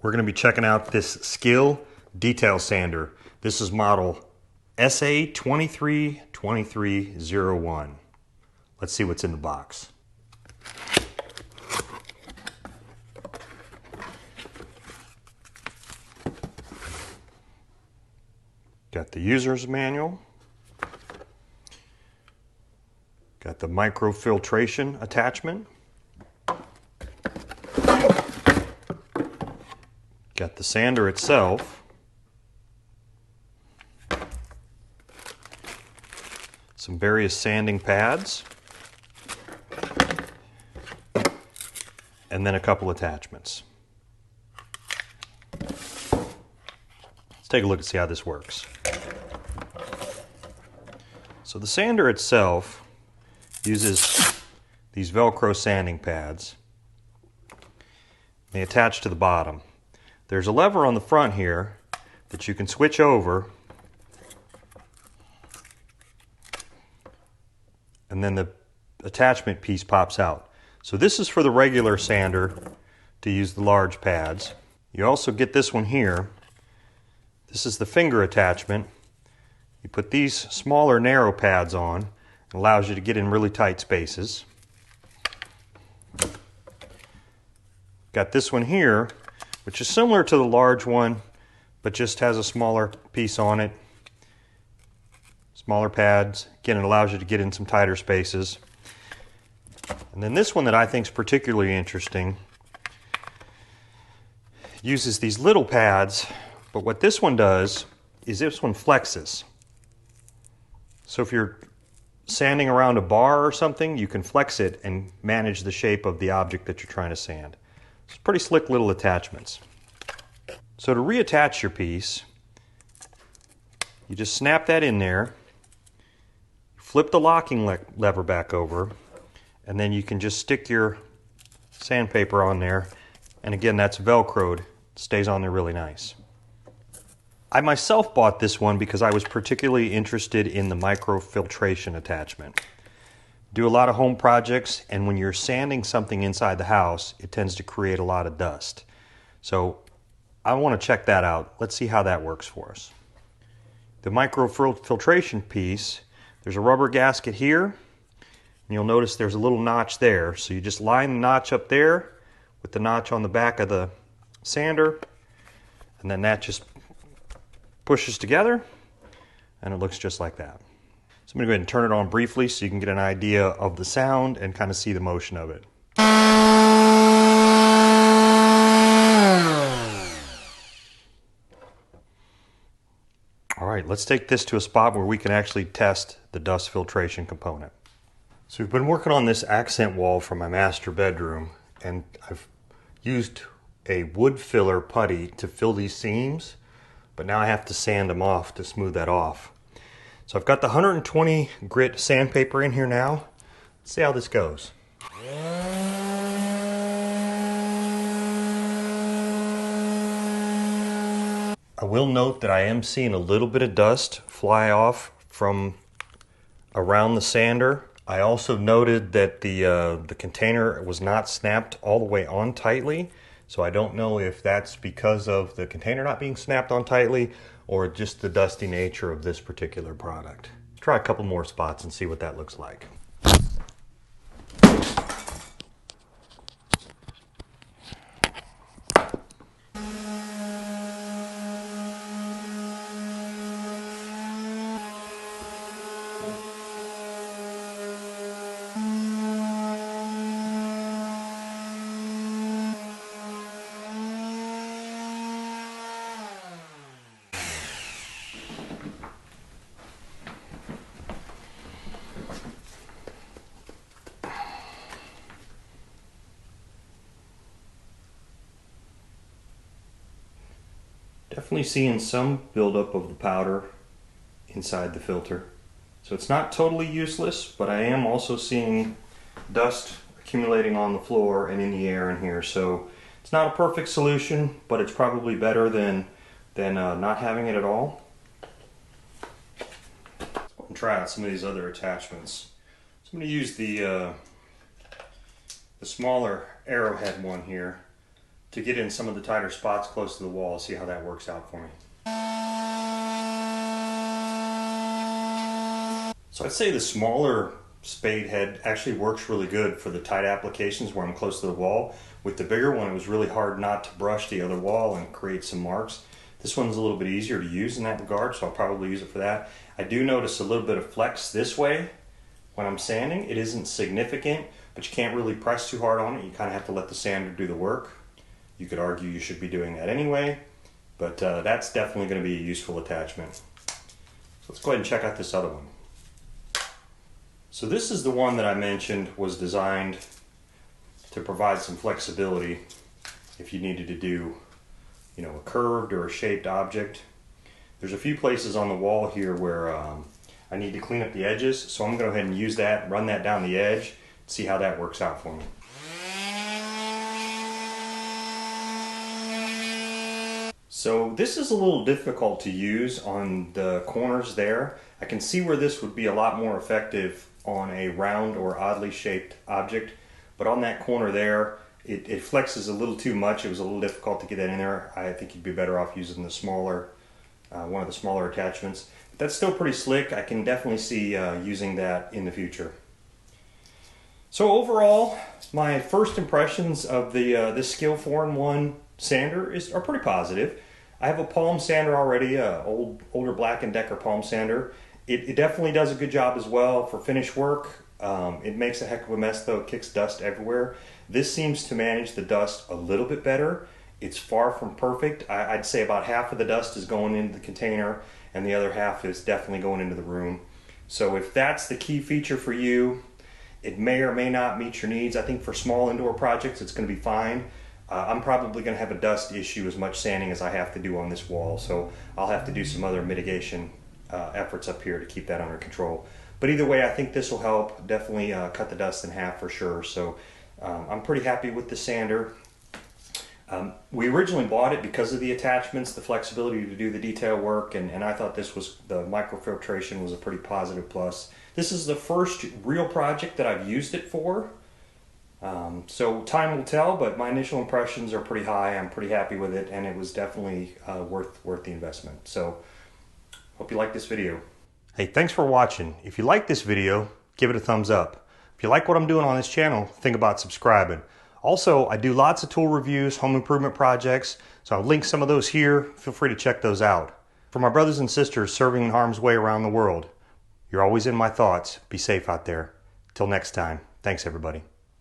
We're going to be checking out this Skil detail sander. This is model SA232301. Let's see what's in the box. Got the user's manual. Got the micro-filtration attachment. Got the sander itself. Some various sanding pads. And then a couple attachments. Let's take a look and see how this works. So the sander itself uses these Velcro sanding pads. They attach to the bottom. There's a lever on the front here that you can switch over, and then the attachment piece pops out. So this is for the regular sander to use the large pads. You also get this one here. This is the finger attachment. You put these smaller narrow pads on. It allows you to get in really tight spaces. Got this one here, which is similar to the large one, but just has a smaller piece on it. Smaller pads. Again, it allows you to get in some tighter spaces. And then this one that I think is particularly interesting uses these little pads, but what this one does is this one flexes. So if you're sanding around a bar or something, you can flex it and manage the shape of the object that you're trying to sand. It's pretty slick little attachments. So to reattach your piece, you just snap that in there, flip the locking lever back over, and then you can just stick your sandpaper on there. And again, that's Velcroed. It stays on there really nice. I myself bought this one because I was particularly interested in the micro-filtration attachment. Do a lot of home projects, and when you're sanding something inside the house, it tends to create a lot of dust. So I want to check that out. Let's see how that works for us. The micro-filtration piece, there's a rubber gasket here, and you'll notice there's a little notch there. So you just line the notch up there with the notch on the back of the sander, and then that just pushes together, and it looks just like that. So I'm going to go ahead and turn it on briefly so you can get an idea of the sound and kind of see the motion of it. All right, let's take this to a spot where we can actually test the dust filtration component. So we've been working on this accent wall for my master bedroom, and I've used a wood filler putty to fill these seams, but now I have to sand them off to smooth that off. So I've got the 120 grit sandpaper in here now. Let's see how this goes. I will note that I am seeing a little bit of dust fly off from around the sander. I also noted that the container was not snapped all the way on tightly. So I don't know if that's because of the container not being snapped on tightly or just the dusty nature of this particular product. Let's try a couple more spots and see what that looks like. Definitely seeing some buildup of the powder inside the filter. So it's not totally useless, but I am also seeing dust accumulating on the floor and in the air in here. So it's not a perfect solution, but it's probably better than not having it at all. Let's go and try out some of these other attachments. So I'm going to use the smaller arrowhead one here to get in some of the tighter spots close to the wall, see how that works out for me. So I'd say the smaller spade head actually works really good for the tight applications where I'm close to the wall. With the bigger one, it was really hard not to brush the other wall and create some marks. This one's a little bit easier to use in that regard, so I'll probably use it for that. I do notice a little bit of flex this way when I'm sanding. It isn't significant, but you can't really press too hard on it. You kind of have to let the sander do the work. You could argue you should be doing that anyway, but that's definitely going to be a useful attachment. So let's go ahead and check out this other one. So this is the one that I mentioned was designed to provide some flexibility if you needed to do, you know, a curved or a shaped object. There's a few places on the wall here where I need to clean up the edges, so I'm going to go ahead and use that, run that down the edge, see how that works out for me. So this is a little difficult to use on the corners there. I can see where this would be a lot more effective on a round or oddly shaped object, but on that corner there, it flexes a little too much. It was a little difficult to get that in there. I think you'd be better off using the smaller, one of the smaller attachments. But that's still pretty slick. I can definitely see using that in the future. So overall, my first impressions of this Skil 4-in-1 sander are pretty positive. I have a palm sander already, older Black & Decker palm sander. It definitely does a good job as well for finish work. It makes a heck of a mess though. It kicks dust everywhere. This seems to manage the dust a little bit better. It's far from perfect. I'd say about half of the dust is going into the container and the other half is definitely going into the room. So if that's the key feature for you, it may or may not meet your needs. I think for small indoor projects it's going to be fine. I'm probably going to have a dust issue as much sanding as I have to do on this wall, so I'll have to do some other mitigation efforts up here to keep that under control. But either way, I think this will help definitely cut the dust in half for sure. So I'm pretty happy with the sander. We originally bought it because of the attachments, the flexibility to do the detail work, and I thought the micro-filtration was a pretty positive plus. This is the first real project that I've used it for. So time will tell, but my initial impressions are pretty high. I'm pretty happy with it, and it was definitely worth the investment. So hope you like this video. Hey, thanks for watching. If you like this video, give it a thumbs up. If you like what I'm doing on this channel, think about subscribing. Also, I do lots of tool reviews, home improvement projects, so I'll link some of those here. Feel free to check those out. For my brothers and sisters serving in harm's way around the world, you're always in my thoughts. Be safe out there. Till next time. Thanks, everybody.